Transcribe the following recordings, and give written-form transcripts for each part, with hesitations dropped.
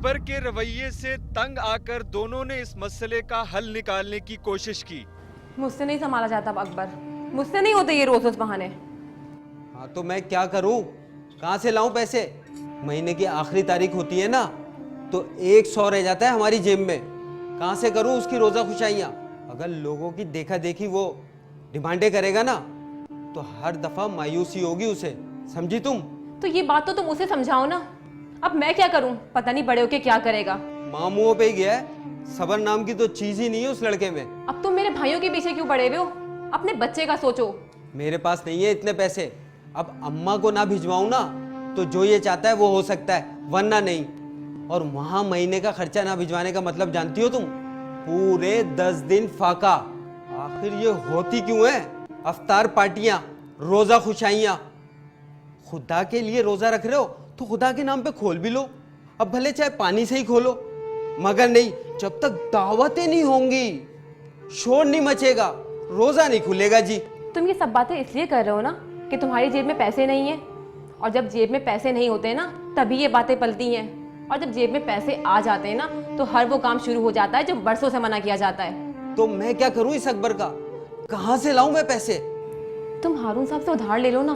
अकबर के रवैये से तंग आकर दोनों ने इस मसले का हल निकालने की कोशिश की। मुझसे नहीं संभाला जाता अकबर, मुझसे नहीं होते ये रोज रोज बहाने। हाँ तो मैं क्या करूं, कहाँ से लाऊं पैसे? महीने की आखिरी तारीख होती है ना, तो 100 रह जाता है हमारी जेब में। कहाँ से करूं उसकी रोजा खुशाइयाँ? अगर लोगों की देखा देखी वो डिमांडे करेगा ना, तो हर दफा मायूसी होगी उसे, समझी तुम? तो ये बात तो तुम उसे समझाओ ना। अब मैं क्या करूं, पता नहीं बड़े होके क्या करेगा। मामुओं पे ही गया है, सबर नाम की तो चीज ही नहीं है उस लड़के में। अब तुम मेरे भाइयों के पीछे क्यों पड़े हुए हो? अपने बच्चे का सोचो। मेरे पास नहीं है इतने पैसे। अब अम्मा को ना भिजवाऊं ना, तो जो ये चाहता है वो हो सकता है, वरना नहीं। और वहां महीने का खर्चा ना भिजवाने का मतलब जानती हो तुम? पूरे 10 दिन फाका। आखिर ये होती क्यों है? अफ्तार पार्टियां, रोजा खुशाइयां। खुदा के लिए रोजा रख रहे हो तो खुदा के नाम पे खोल भी लो, अब भले चाहे पानी से ही खोलो, मगर नहीं, जब तक दावतें नहीं होंगी, शोर नहीं मचेगा, रोजा नहीं खुलेगा जी। तुम ये सब बातें इसलिए कर रहे हो ना कि तुम्हारी जेब में पैसे नहीं है, और जब जेब में पैसे नहीं होते ना तभी ये बातें पलती हैं, और जब जेब में पैसे आ जाते हैं ना तो हर वो काम शुरू हो जाता है जो बरसों से मना किया जाता है। तो मैं क्या करूं इस अकबर का? कहां से लाऊं मैं पैसे? तुम हारून साहब से उधार ले लो ना,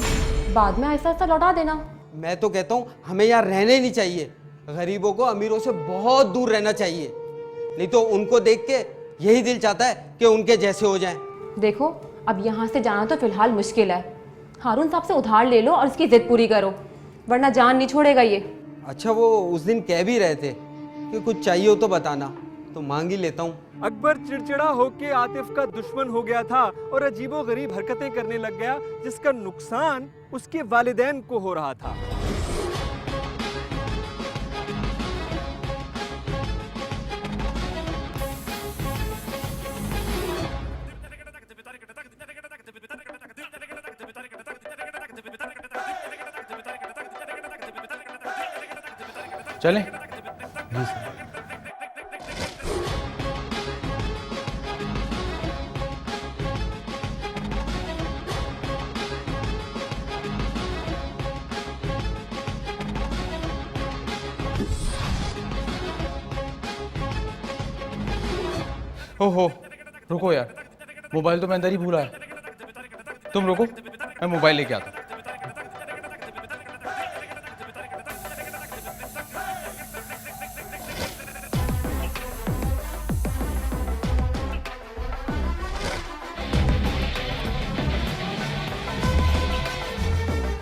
बाद में ऐसा ऐसा लौटा देना। मैं तो कहता हूं हमें यहाँ रहने नहीं चाहिए। गरीबों को अमीरों से बहुत दूर रहना चाहिए, नहीं तो उनको देख के यही दिल चाहता है कि उनके जैसे हो जाएं। देखो, अब यहाँ से जाना तो फिलहाल मुश्किल है। हारून साहब से उधार ले लो और उसकी जिद पूरी करो, वरना जान नहीं छोड़ेगा ये। अच्छा, वो उस दिन कह भी रहे थे कि कुछ चाहिए हो तो बताना, तो मांग ही लेता हूँ। अकबर चिड़चिड़ा होकर आतिफ का दुश्मन हो गया था और अजीबोगरीब हरकतें करने लग गया, जिसका नुकसान उसके वालिदैन को हो रहा था। चलें? जी सर। ओहो, रुको यार, मोबाइल तो मैं अंदर ही भूला है। तुम रुको, मैं मोबाइल लेके आता हूँ।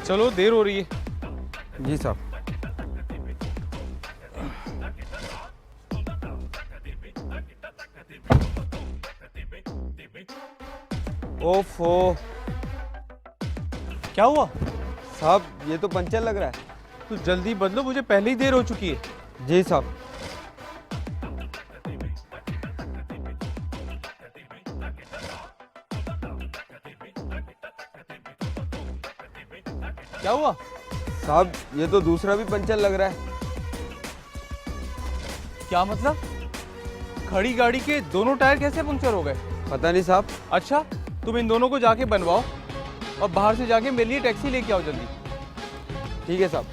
चलो, देर हो रही है। जी साहब। ओफो, क्या हुआ? साहब ये तो पंचर लग रहा है। तो जल्दी बदलो, मुझे पहले ही देर हो चुकी है। जी साहब। क्या हुआ? साहब ये तो दूसरा भी पंचर लग रहा है। क्या मतलब? खड़ी गाड़ी के दोनों टायर कैसे पंक्चर हो गए? पता नहीं साहब। अच्छा, तुम इन दोनों को जाके बनवाओ और बाहर से जाके मेरे लिए टैक्सी लेके आओ जल्दी। ठीक है साहब।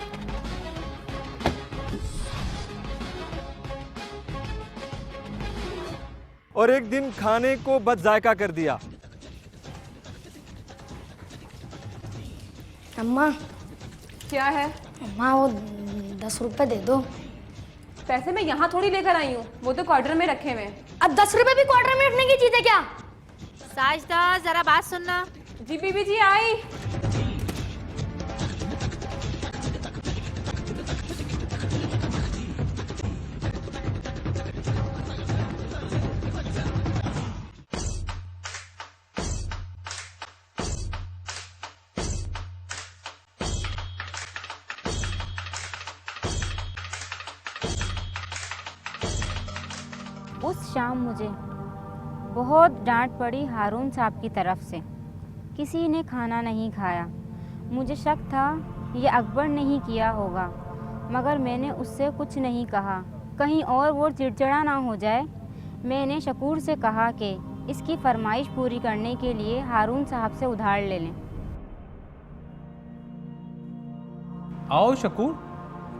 और एक दिन खाने को बदजायका कर दिया। अम्मा, क्या है? अम्मा वो 10 रुपए दे दो। पैसे मैं यहाँ थोड़ी लेकर आई हूँ, वो तो क्वार्टर में रखे हुए हैं। अब 10 रुपए भी क्वार्टर में रखने की चीज है क्या? साजिदा, जरा बात सुनना। जी बीबी जी, आई। उस शाम मुझे बहुत डांट पड़ी हारून साहब की तरफ से। किसी ने खाना नहीं खाया। मुझे शक था ये अकबर ने ही किया होगा, मगर मैंने उससे कुछ नहीं कहा, कहीं और वो चिड़चिड़ा ना हो जाए। मैंने शकूर से कहा कि इसकी फरमाइश पूरी करने के लिए हारून साहब से उधार ले लें। आओ शकूर,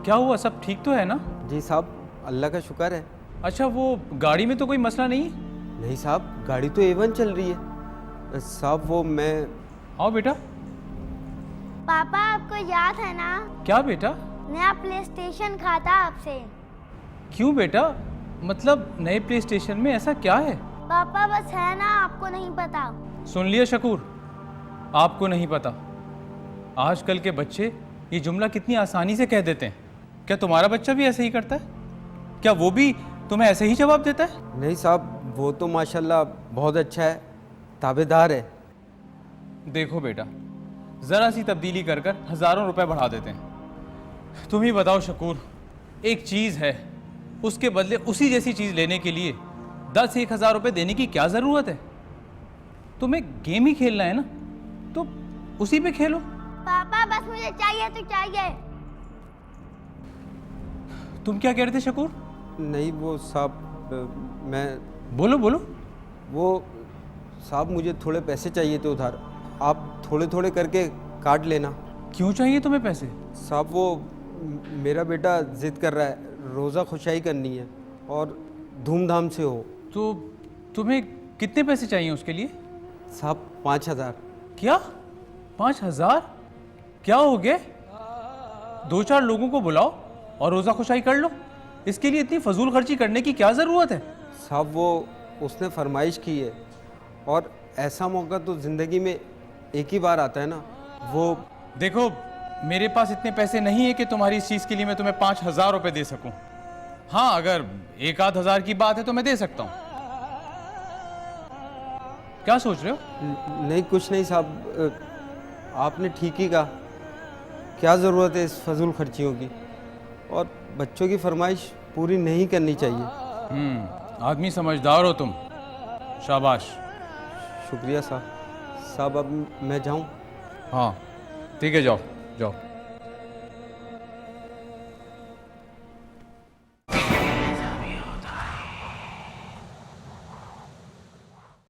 क्या हुआ? सब ठीक तो है ना? जी साहब, अल्लाह का शुक्र है। अच्छा, वो गाड़ी में तो कोई मसला नहीं? नहीं साहब, गाड़ी तो A1 चल रही है साहब। वो मैं आओ बेटा। पापा आपको याद है ना, क्या बेटा? नया प्ले स्टेशन खाता आपसे। क्यों बेटा, मतलब नए प्ले स्टेशन में ऐसा क्या है? पापा बस है ना, आपको नहीं पता। सुन लिया शकूर, आपको नहीं पता। आजकल के बच्चे ये जुमला कितनी आसानी से कह देते हैं। क्या तुम्हारा बच्चा भी ऐसे ही करता है? क्या वो भी तुम्हें ऐसे ही जवाब देता है? नहीं साहब, वो तो माशाल्लाह बहुत अच्छा है, ताबेदार है। देखो बेटा, ज़रा सी तब्दीली कर कर हज़ारों रुपए बढ़ा देते हैं। तुम ही बताओ शकूर, एक चीज़ है, उसके बदले उसी जैसी चीज़ लेने के लिए 10-1,000 रुपये देने की क्या ज़रूरत है? तुम्हें गेम ही खेलना है ना, तो उसी पे खेलो। पापा बस मुझे चाहिए तो चाहिए। तुम क्या कह रहे थे शकूर? नहीं वो साहब, मैं बोलो बोलो। वो साहब मुझे थोड़े पैसे चाहिए थे उधार, आप थोड़े थोड़े करके काट लेना। क्यों चाहिए तुम्हें पैसे? साहब वो मेरा बेटा ज़िद कर रहा है, रोज़ा खुशाई करनी है और धूमधाम से हो। तो तुम्हें कितने पैसे चाहिए उसके लिए? साहब 5,000। क्या 5,000? क्या हो गए? 2-4 लोगों को बुलाओ और रोज़ा खुशाई कर लो। इसके लिए इतनी फजूल खर्ची करने की क्या ज़रूरत है? साहब वो उसने फरमाइश की है और ऐसा मौका तो ज़िंदगी में एक ही बार आता है ना। वो देखो, मेरे पास इतने पैसे नहीं है कि तुम्हारी इस चीज़ के लिए मैं तुम्हें 5,000 रुपये दे सकूं। हाँ, अगर 1-8 हज़ार की बात है तो मैं दे सकता हूँ। क्या सोच रहे हो? नहीं कुछ नहीं साहब, आपने ठीक ही कहा। क्या ज़रूरत है इस फजूल खर्चियों की, और बच्चों की फरमाइश पूरी नहीं करनी चाहिए। आदमी समझदार हो तुम, शाबाश। शुक्रिया साहब। साहब अब मैं जाऊं? हाँ ठीक है, जाओ जाओ।